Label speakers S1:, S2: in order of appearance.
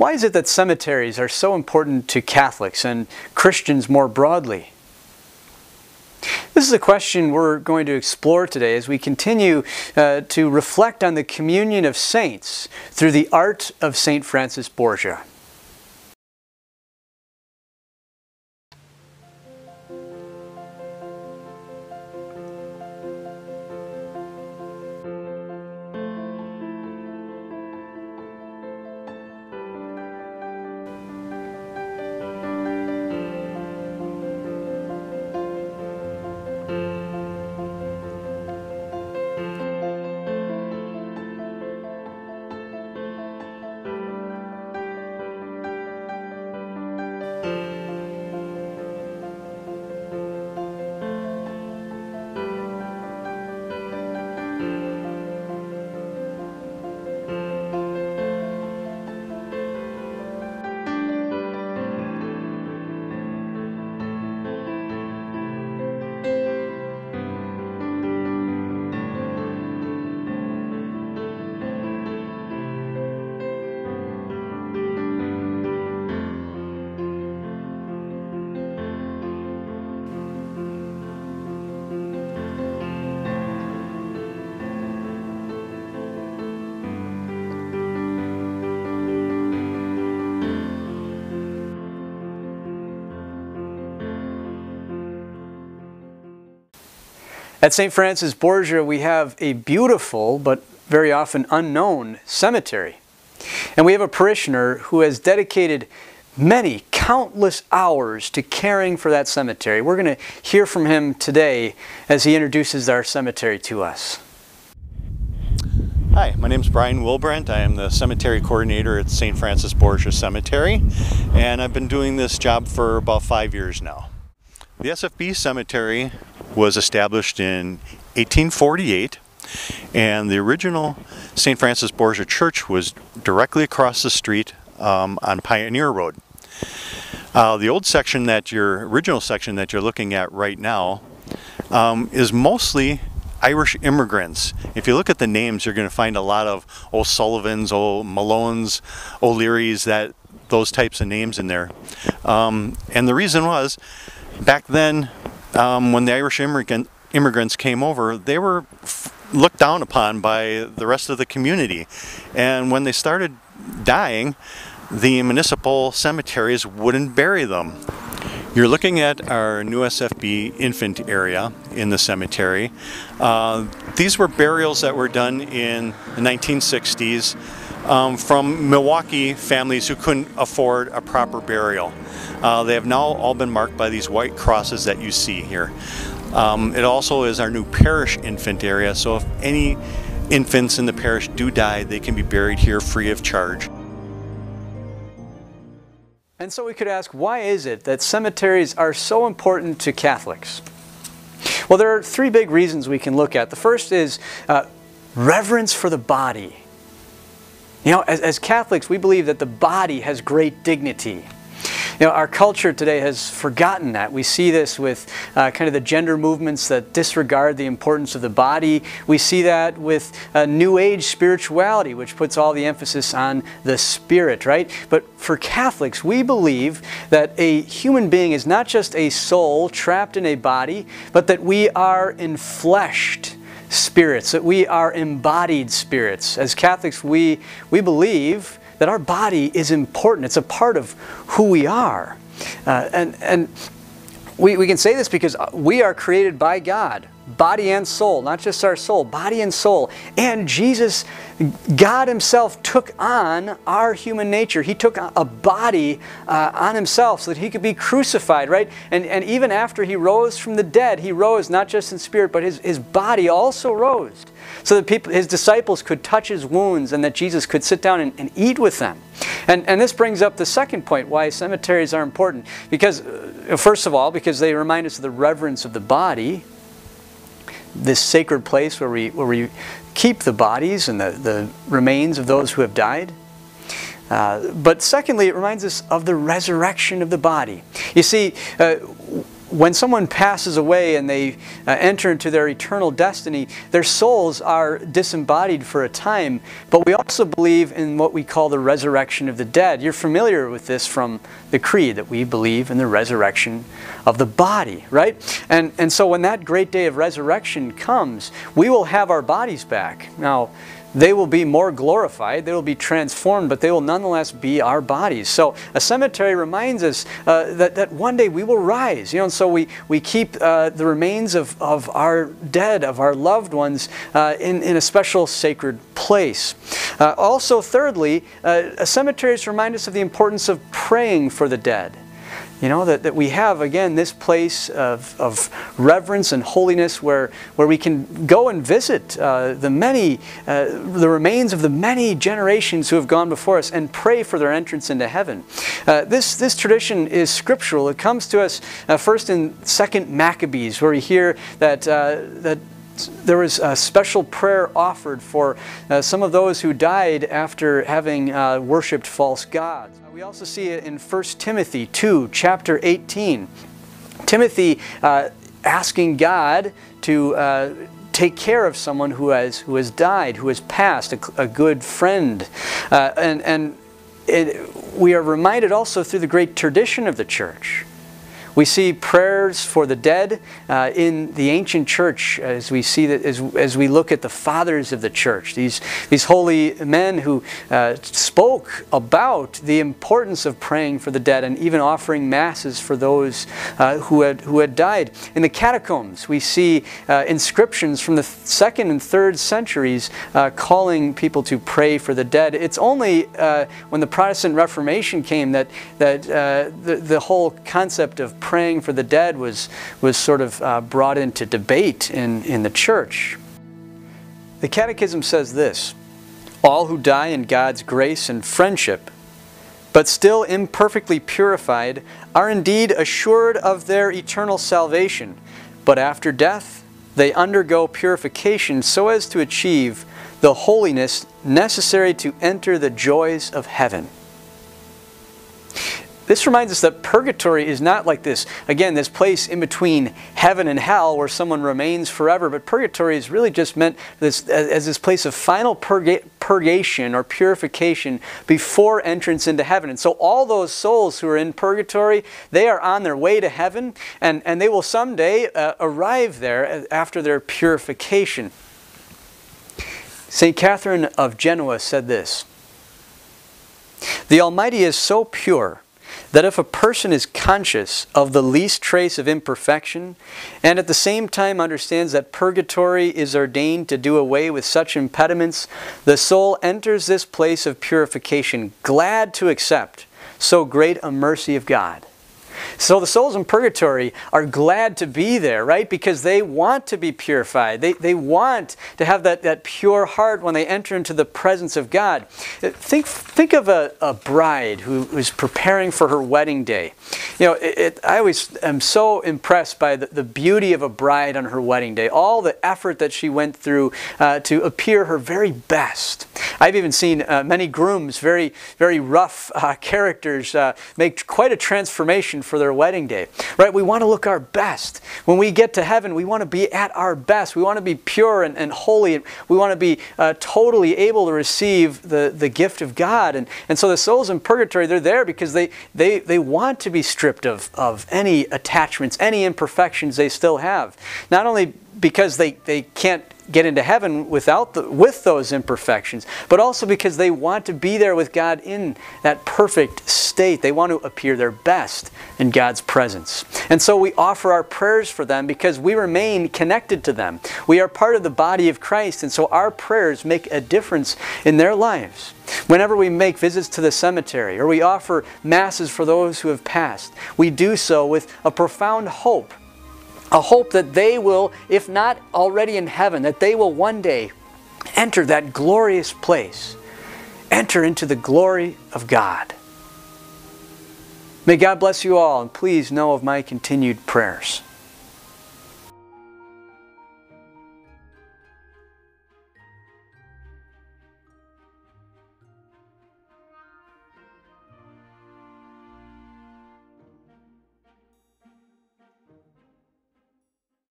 S1: Why is it that cemeteries are so important to Catholics and Christians more broadly? This is a question we're going to explore today as we continue to reflect on the communion of saints through the art of St. Francis Borgia. At St. Francis Borgia, we have a beautiful but very often unknown cemetery. And we have a parishioner who has dedicated many, countless hours to caring for that cemetery. We're going to hear from him today as he introduces our cemetery to us.
S2: Hi, my name is Brian Wilbrandt. I am the cemetery coordinator at St. Francis Borgia Cemetery, and I've been doing this job for about 5 years now. The SFB Cemetery was established in 1848, and the original St. Francis Borgia Church was directly across the street on Pioneer Road. The old section original section that you're looking at right now is mostly Irish immigrants. If you look at the names, you're going to find a lot of O'Sullivans, O'Malones, O'Learys, those types of names in there. And the reason was, back then, when the Irish immigrants came over, they were looked down upon by the rest of the community. And when they started dying, the municipal cemeteries wouldn't bury them. You're looking at our new SFB infant area in the cemetery. These were burials that were done in the 1960s from Milwaukee families who couldn't afford a proper burial. They have now all been marked by these white crosses that you see here. It also is our new parish infant area, so if any infants in the parish do die, they can be buried here free of charge.
S1: And so we could ask, why is it that cemeteries are so important to Catholics? Well, there are three big reasons we can look at. The first is reverence for the body. You know, as Catholics, we believe that the body has great dignity. You know, our culture today has forgotten that. We see this with kind of the gender movements that disregard the importance of the body. We see that with New Age spirituality, which puts all the emphasis on the spirit, right? But for Catholics, we believe that a human being is not just a soul trapped in a body, but that we are enfleshed spirits, that we are embodied spirits. As Catholics, we believe that our body is important. It's a part of who we are. And we can say this because we are created by God, body and soul, not just our soul, body and soul. And Jesus, God Himself, took on our human nature. He took a body on Himself so that He could be crucified, right? And even after He rose from the dead, He rose not just in spirit, but His body also rose, so that His disciples could touch His wounds and that Jesus could sit down and eat with them. And this brings up the second point, why cemeteries are important. Because, first of all, because they remind us of the reverence of the body, this sacred place where we keep the bodies and the remains of those who have died. But secondly, it reminds us of the resurrection of the body. You see, when someone passes away and they enter into their eternal destiny, their souls are disembodied for a time, but we also believe in what we call the resurrection of the dead. You're familiar with this from the Creed, that we believe in the resurrection of the body, right? And so when that great day of resurrection comes, we will have our bodies back. Now, they will be more glorified, they will be transformed, but they will nonetheless be our bodies. So a cemetery reminds us that one day we will rise. And so we keep the remains of our dead, of our loved ones, in a special sacred place. Also, thirdly, cemeteries remind us of the importance of praying for the dead. That we have, again, this place of reverence and holiness where we can go and visit the remains of the many generations who have gone before us and pray for their entrance into heaven. This tradition is scriptural. It comes to us first in 2 Maccabees, where we hear that there was a special prayer offered for some of those who died after having worshipped false gods. We also see it in 1 Timothy 2, chapter 18. Timothy asking God to take care of someone who has died, who has passed, a good friend. We are reminded also through the great tradition of the church. We see prayers for the dead in the ancient church as we see that as we look at the fathers of the church, these holy men who spoke about the importance of praying for the dead and even offering masses for those who had died. In the catacombs, we see inscriptions from the 2nd and 3rd centuries calling people to pray for the dead. It's only when the Protestant Reformation came that the whole concept of praying for the dead was sort of brought into debate in the church. The Catechism says this: all who die in God's grace and friendship, but still imperfectly purified, are indeed assured of their eternal salvation, but after death they undergo purification so as to achieve the holiness necessary to enter the joys of heaven. This reminds us that purgatory is not like this, again, this place in between heaven and hell where someone remains forever, but purgatory is really just meant as this place of final purgation or purification before entrance into heaven. And so all those souls who are in purgatory, they are on their way to heaven, and they will someday arrive there after their purification. St. Catherine of Genoa said this: the Almighty is so pure that if a person is conscious of the least trace of imperfection, and at the same time understands that purgatory is ordained to do away with such impediments, the soul enters this place of purification, glad to accept so great a mercy of God. So the souls in purgatory are glad to be there, right? Because they want to be purified. They want to have that pure heart when they enter into the presence of God. Think of a bride who is preparing for her wedding day. I always am so impressed by the beauty of a bride on her wedding day. All the effort that she went through to appear her very best. I've even seen many grooms, very, very rough characters, make quite a transformation for their wedding day. Right? We want to look our best. When we get to heaven, we want to be at our best. We want to be pure and holy. We want to be totally able to receive the gift of God. And so the souls in purgatory, they're there because they want to be stripped of any attachments, any imperfections they still have. Not only because they can't get into heaven with those imperfections, but also because they want to be there with God in that perfect state. They want to appear their best in God's presence. And so we offer our prayers for them because we remain connected to them. We are part of the body of Christ, and so our prayers make a difference in their lives. Whenever we make visits to the cemetery or we offer masses for those who have passed, we do so with a profound hope. A hope that they will, if not already in heaven, that they will one day enter that glorious place, enter into the glory of God. May God bless you all, and please know of my continued prayers.